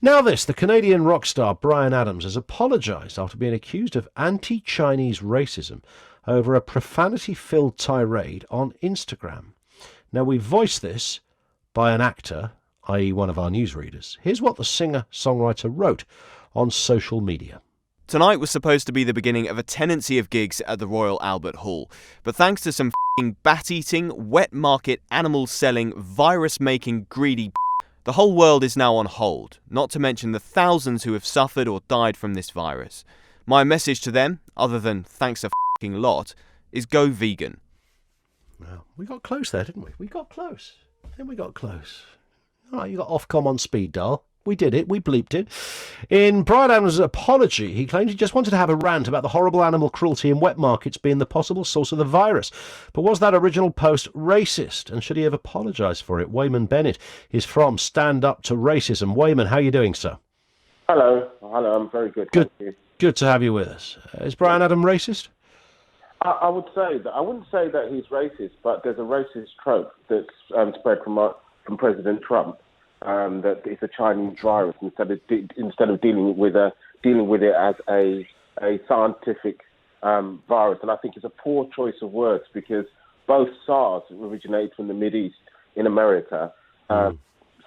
Now this, the Canadian rock star Bryan Adams has apologised after being accused of anti-Chinese racism over a profanity-filled tirade on Instagram. Now we voiced this by an actor, i.e. one of our newsreaders. Here's what the singer-songwriter wrote on social media. Tonight was supposed to be the beginning of a tenancy of gigs at the Royal Albert Hall, but thanks to some f***ing bat-eating, wet market, animal-selling, virus-making, greedy the whole world is now on hold, not to mention the thousands who have suffered or died from this virus. My message to them, other than thanks a f***ing lot, is go vegan. Well, we got close there, didn't we? We got close. Then we got close. All right, you got Ofcom on speed dial. We did it. We bleeped it. In Bryan Adams' apology, he claimed he just wanted to have a rant about the horrible animal cruelty in wet markets being the possible source of the virus. But was that original post racist? And should he have apologised for it? Weyman Bennett is from Stand Up to Racism. Weyman, how are you doing, sir? Hello. I'm very good. Good. Thank you. Good to have you with us. Is Bryan Adams racist? I would say that I wouldn't say that he's racist, but there's a racist trope that's spread from President Trump. That it's a Chinese virus instead of dealing with it as a scientific virus, and I think it's a poor choice of words because both SARS originated from the Mideast in America.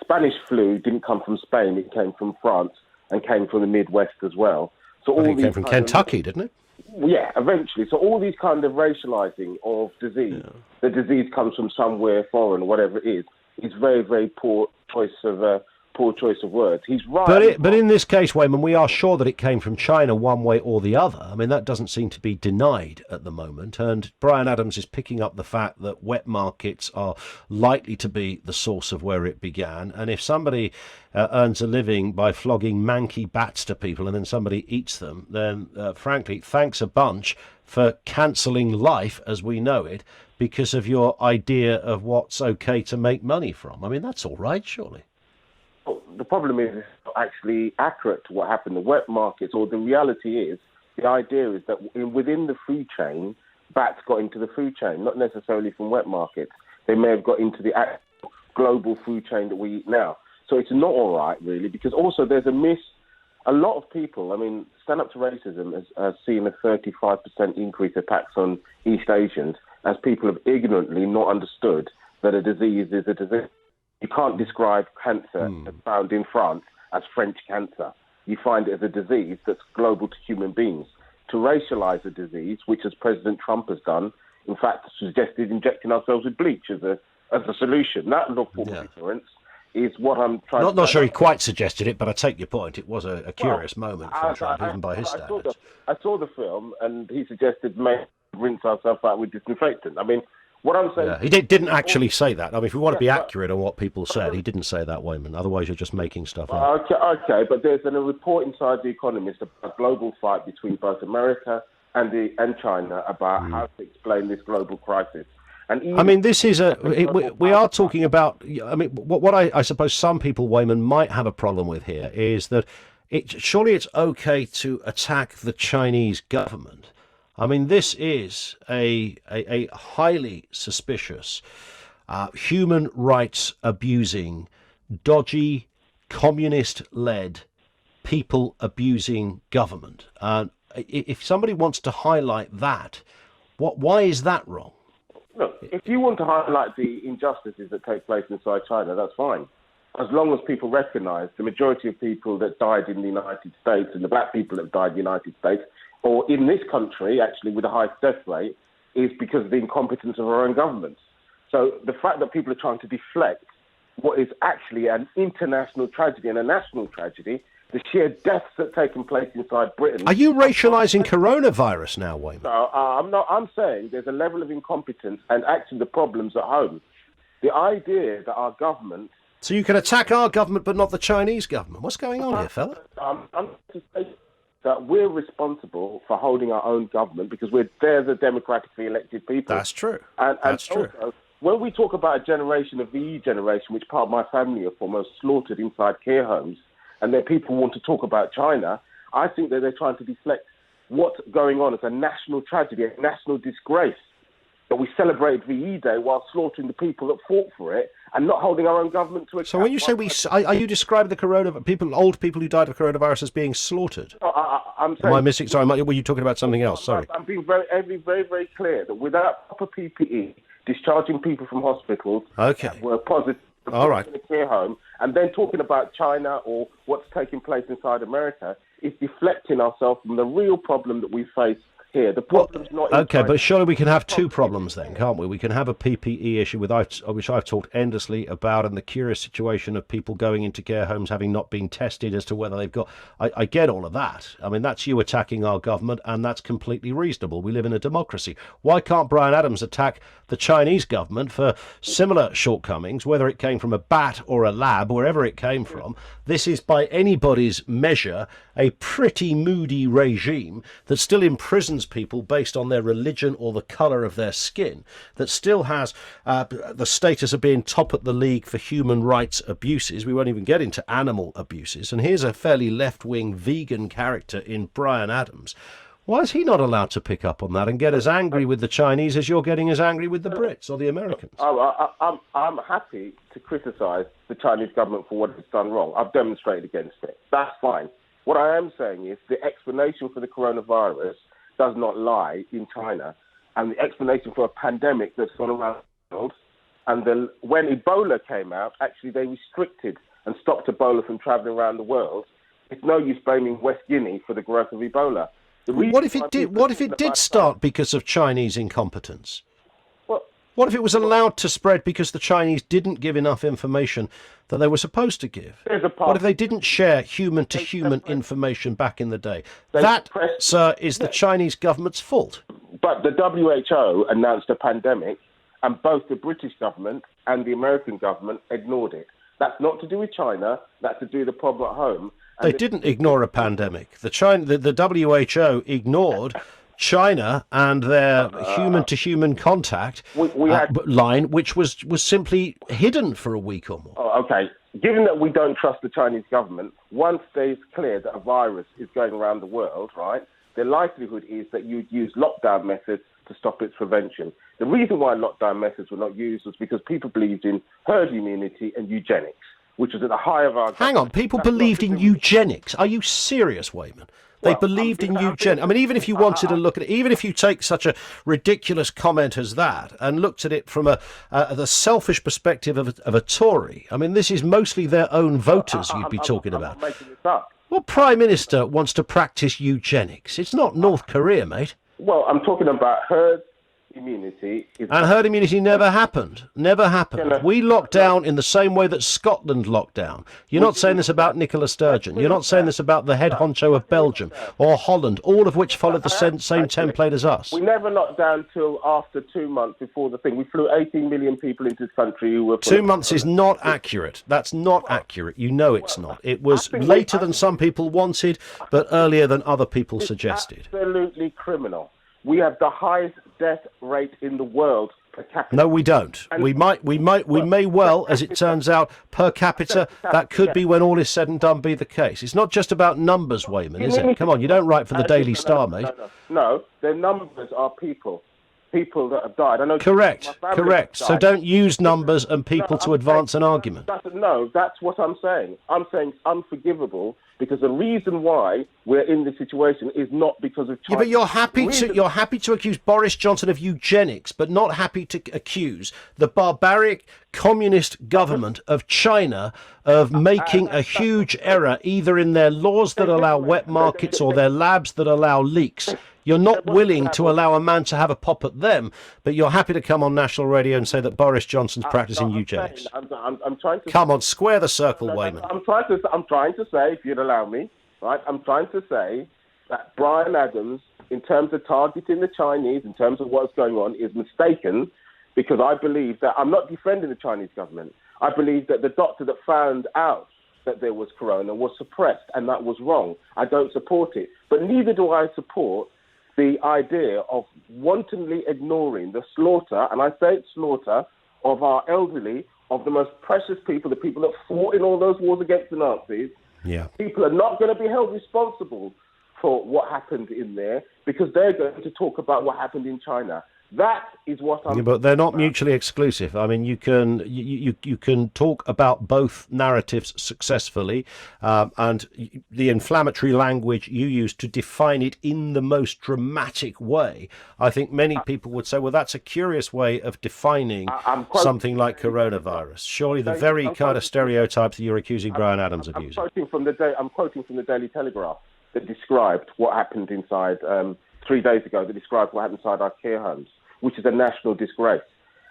Spanish flu didn't come from Spain; it came from France and came from the Midwest as well. So all it came from Kentucky, didn't it? Yeah, eventually. So all these kind of racializing of disease, the disease comes from somewhere foreign, or whatever it is very, very poor choice of words. He's right. But in this case, Weyman, we are sure that it came from China one way or the other. I mean, that doesn't seem to be denied at the moment. And Bryan Adams is picking up the fact that wet markets are likely to be the source of where it began. And if somebody earns a living by flogging manky bats to people and then somebody eats them, then frankly, thanks a bunch for cancelling life as we know it because of your idea of what's okay to make money from. I mean, that's all right, surely. Well, the problem is it's not actually accurate to what happened. The wet markets, or the reality is, the idea is that within the food chain, bats got into the food chain, not necessarily from wet markets. They may have got into the actual global food chain that we eat now. So it's not all right, really, because also there's a myth. A lot of people, I mean, Stand Up to Racism has seen a 35% increase in attacks on East Asians as people have ignorantly not understood that a disease is a disease. You can't describe cancer that's found in France as French cancer. You find it as a disease that's global to human beings. To racialize a disease, which as President Trump has done, in fact, suggested injecting ourselves with bleach as a solution. That form of ignorance is what I'm trying to... Not sure he quite suggested it, but I take your point. It was a curious moment from Trump, even by his standards. I saw the film, and he suggested rinse ourselves out with disinfectant. I mean, what I'm saying... Yeah, he didn't actually say that. I mean, if we want to be accurate on what people said, he didn't say that, Weyman. Otherwise, you're just making stuff up. Okay, but there's a report inside The Economist about a global fight between both America and China about how to explain this global crisis. And I mean, this is we are talking about... I mean, what I suppose some people, Weyman, might have a problem with here is that surely it's okay to attack the Chinese government. I mean, this is a highly suspicious, human rights abusing, dodgy, communist-led, people abusing government. If somebody wants to highlight that, why is that wrong? Look, if you want to highlight the injustices that take place inside China, that's fine. As long as people recognise the majority of people that died in the United States and the black people that died in the United States, or in this country, actually, with the highest death rate, is because of the incompetence of our own governments. So the fact that people are trying to deflect what is actually an international tragedy and a national tragedy, the sheer deaths that have taken place inside Britain... Are you racialising coronavirus now, Weyman? No, I'm not. I'm saying there's a level of incompetence and actually the problems at home. The idea that our government... So you can attack our government but not the Chinese government. What's going on here, fella? I'm to say that we're responsible for holding our own government because they're the democratically elected people. That's true. That's true. Also, when we talk about a generation of the generation, which part of my family are from, are slaughtered inside care homes, and then people want to talk about China, I think that they're trying to deflect what's going on as a national tragedy, a national disgrace. that we celebrate VE Day while slaughtering the people that fought for it and not holding our own government to account. So when you say are you describing the old people who died of coronavirus as being slaughtered? No, I'm saying, Am I missing? Sorry, were you talking about something else? Sorry. I'm being very clear that without proper PPE, discharging people from hospitals that were positive All right. in a care home, and then talking about China or what's taking place inside America is deflecting ourselves from the real problem that we face here. The problem's not in Okay, China. but surely we can have two problems then, can't we? We can have a PPE issue, which I've talked endlessly about, and the curious situation of people going into care homes having not been tested as to whether they've got... I get all of that. I mean, that's you attacking our government, and that's completely reasonable. We live in a democracy. Why can't Bryan Adams attack the Chinese government for similar shortcomings, whether it came from a bat or a lab, wherever it came from? This is, by anybody's measure, a pretty moody regime that still imprisons people based on their religion or the colour of their skin, that still has the status of being top at the league for human rights abuses. We won't even get into animal abuses. And here's a fairly left-wing vegan character in Bryan Adams. Why is he not allowed to pick up on that and get as angry with the Chinese as you're getting as angry with the Brits or the Americans? I'm happy to criticise the Chinese government for what it's done wrong. I've demonstrated against it. That's fine. What I am saying is the explanation for the coronavirus does not lie in China, and the explanation for a pandemic that's gone around the world, and when Ebola came out, actually they restricted and stopped Ebola from travelling around the world. It's no use blaming West Guinea for the growth of Ebola. What if it did? What if it did start because of Chinese incompetence? What if it was allowed to spread because the Chinese didn't give enough information that they were supposed to give? What if they didn't share human-to-human information back in the day? That, sir, is the Chinese government's fault. But the WHO announced a pandemic, and both the British government and the American government ignored it. That's not to do with China. That's to do with the problem at home. They didn't ignore a pandemic. The WHO ignored China and their human-to-human contact line, which was simply hidden for a week or more. Oh, okay. Given that we don't trust the Chinese government, once it's clear that a virus is going around the world, right, the likelihood is that you'd use lockdown methods to stop its prevention. The reason why lockdown methods were not used was because people believed in herd immunity and eugenics, which was at the high of our... Hang on, people believed in eugenics. Are you serious, Weyman? They believed in eugenics. I mean, even if you wanted to look at it, even if you take such a ridiculous comment as that and looked at it from the selfish perspective of a Tory, I mean, this is mostly their own voters you'd be talking about. I'm making this up. What Prime Minister wants to practice eugenics? It's not North Korea, mate. Well, I'm talking about herd immunity. And herd immunity never happened. Never happened. We locked down in the same way that Scotland locked down. You're not saying this about Nicola Sturgeon. You're not saying this about the head honcho of Belgium or Holland, all of which followed the same template as us. We never locked down till after 2 months before the thing. We flew 18 million people into this country who were... 2 months is not accurate. That's not accurate. You know it's not. It was later than some people wanted, but earlier than other people suggested. Absolutely criminal. We have the highest death rate in the world per capita. No, we don't. We may well, as it turns out, per capita, that could be, when all is said and done, be the case. It's not just about numbers, Weyman, is it? Come on, you don't write for the Daily Star, mate. No, their numbers are people that have died. I know. Correct. So don't use numbers and people to advance an argument. No, that's what I'm saying. I'm saying it's unforgivable because the reason why we're in this situation is not because of China. Yeah, but you're happy to accuse Boris Johnson of eugenics, but not happy to accuse the barbaric communist government of China of making a huge error either in their laws that allow wet markets or their labs that allow leaks. You're not willing to allow a man to have a pop at them, but you're happy to come on national radio and say that Boris Johnson's practicing eugenics. I'm trying to... Come on, square the circle, Weyman. I'm trying to say, if you'd allow me, right? I'm trying to say that Bryan Adams, in terms of targeting the Chinese, in terms of what's going on, is mistaken, because I believe that I'm not defending the Chinese government. I believe that the doctor that found out that there was corona was suppressed, and that was wrong. I don't support it. But neither do I support the idea of wantonly ignoring the slaughter, and I say it's slaughter, of our elderly, of the most precious people, the people that fought in all those wars against the Nazis. Yeah. People are not going to be held responsible for what happened in there because they're going to talk about what happened in China. That is what I'm. Yeah, but they're not mutually exclusive. I mean, you can talk about both narratives successfully, and the inflammatory language you use to define it in the most dramatic way. I think many people would say, well, that's a curious way of defining something like coronavirus. Surely the very kind of stereotypes that you're accusing Bryan Adams of using. I'm quoting from the Daily Telegraph that described what happened inside 3 days ago. That described what happened inside our care homes, which is a national disgrace.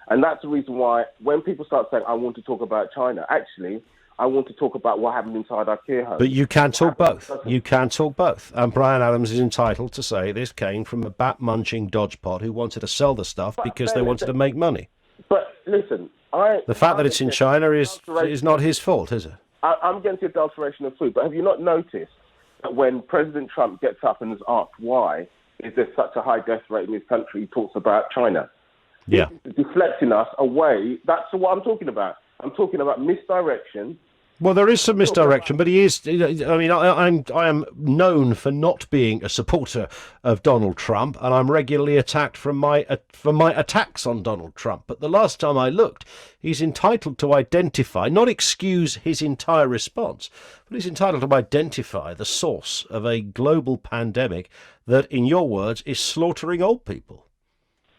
And that's the reason why when people start saying, I want to talk about China, actually, I want to talk about what happened inside our care homes. But you can talk both. You can talk both. And Bryan Adams is entitled to say this came from a bat-munching dodgepot who wanted to sell the stuff because they wanted to make money. But listen, the fact that it's in China is not his fault, is it? I'm against the adulteration of food, but have you not noticed that when President Trump gets up and is asked why is there such a high death rate in this country, he talks about China? Yeah. It's deflecting us away. That's what I'm talking about. I'm talking about misdirection. Well, there is some misdirection, but he is. I mean, I am known for not being a supporter of Donald Trump, and I'm regularly attacked for my attacks on Donald Trump. But the last time I looked, he's entitled to identify, not excuse his entire response, but he's entitled to identify the source of a global pandemic that, in your words, is slaughtering old people.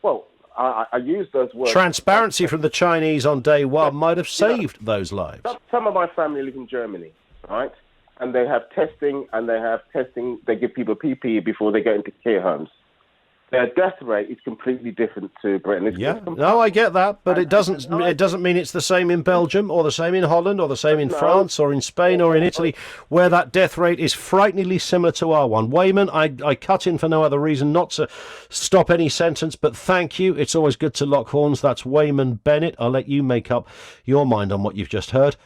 Well, I use those words. Transparency from the Chinese on day one might have saved those lives. Some of my family live in Germany, right? And they have testing, they give people PPE before they get into care homes. Their death rate is completely different to Britain. No, I get that, but it doesn't mean it's the same in Belgium or the same in Holland or the same in France or in Spain or in Italy, where that death rate is frighteningly similar to our one. Weyman, I cut in for no other reason, not to stop any sentence, but thank you. It's always good to lock horns. That's Weyman Bennett. I'll let you make up your mind on what you've just heard.